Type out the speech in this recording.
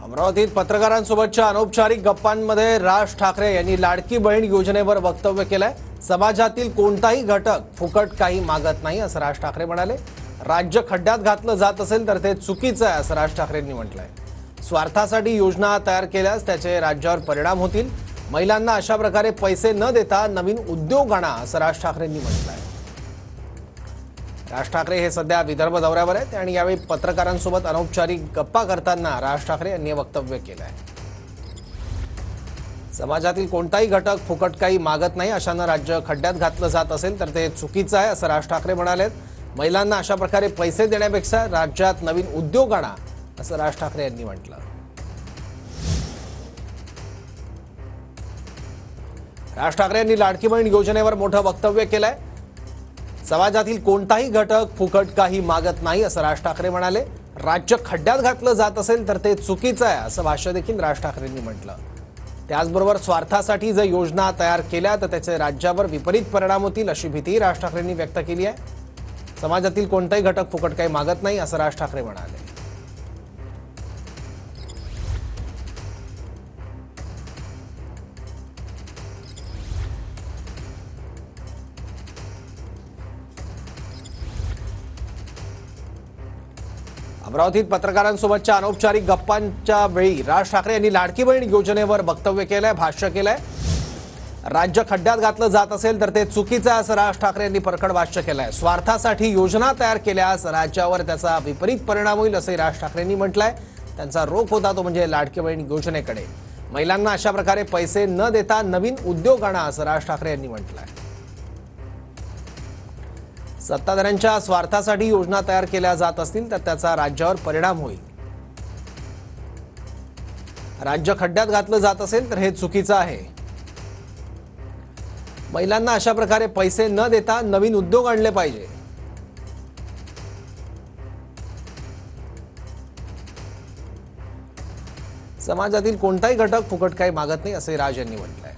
अमरावतीत पत्रकारांसोबतच्या अनौपचारिक गप्पांमध्ये राज ठाकरे यांनी लाडकी बहीण योजनेवर वक्तव्य केलंय। समाजातील कोणताही घटक फुकट काही मागत नाही असं राज ठाकरे म्हणाले। राज्य खड्ड्यात घातलं जात असेल तर ते चुकीचं आहे असं राज ठाकरेंनी म्हटलंय। स्वार्थासाठी योजना तयार केल्यास त्याचे राज्यावर परिणाम होतील। महिलांना अशा प्रकारे पैसे न देता नवीन उद्योग आणा असं राज ठाकरेंनी म्हटलंय। राज ठाकरे हे सध्या विदर्भ दौऱ्यावर आहेत आणि यावेळी पत्रकारांसोबत अनौपचारिक गप्पा करताना राज ठाकरे यांनी वक्तव्य केलं आहे। समाजातील कोणताही घटक फुकट काही मागत नाही, अशानं राज्य खड्ड्यात घातलं जात असेल तर ते चुकीचं आहे असं राज ठाकरे म्हणाले। महिलांना अशा प्रकारे पैसे देण्यापेक्षा राज्यात नवीन उद्योग आणा असं राज ठाकरे यांनी म्हटलं। राज ठाकरे यांनी लाडकी बहीण योजनेवर मोठं वक्तव्य केलंय। समाजातील कोणताही घटक फुकट काही मागत नाही असं राज ठाकरे म्हणाले। राज्य खड्ड्यात घातलं जात असेल तर ते चुकीचं आहे असं भाष्य देखील राज ठाकरेंनी म्हटलं। त्याचबरोबर स्वार्थासाठी जर योजना तयार केल्या तर त्याचे राज्यावर विपरीत परिणाम होतील अशी भीती राज ठाकरेंनी व्यक्त केली आहे। समाजातील कोणताही घटक फुकट काही मागत नाही असं राज ठाकरे म्हणाले। अमरावतीत पत्रकारांसोबतच्या अनौपचारिक गप्पांच्या वेळी राज ठाकरे यांनी लाडकी बहीण योजनेवर वक्तव्य केलंय, भाष्य केलंय। राज्य खड्ड्यात घातलं जात असेल तर ते चुकीचं आहे असं राज ठाकरे यांनी परखड भाष्य केलंय। स्वार्थासाठी योजना तयार केल्यास राज्यावर त्याचा विपरीत परिणाम होईल असंही राज ठाकरेंनी म्हटलंय। त्यांचा रोख होता तो म्हणजे लाडकी बहीण योजनेकडे। महिलांना अशा प्रकारे पैसे न देता नवीन उद्योग आणा असं राज ठाकरे यांनी म्हटलंय। सत्ताधाऱ्यांच्या स्वार्थासाठी योजना तयार केल्या जात असतील तर त्याचा राज्यावर परिणाम होईल। राज्य खड्ड्यात घातलं जात असेल तर हे चुकीचं आहे। महिलांना अशा प्रकारे पैसे न देता नवीन उद्योग आणले पाहिजे। समाजातील कोणताही घटक फुकट काही मागत नाही असे राज यांनी म्हटलंय।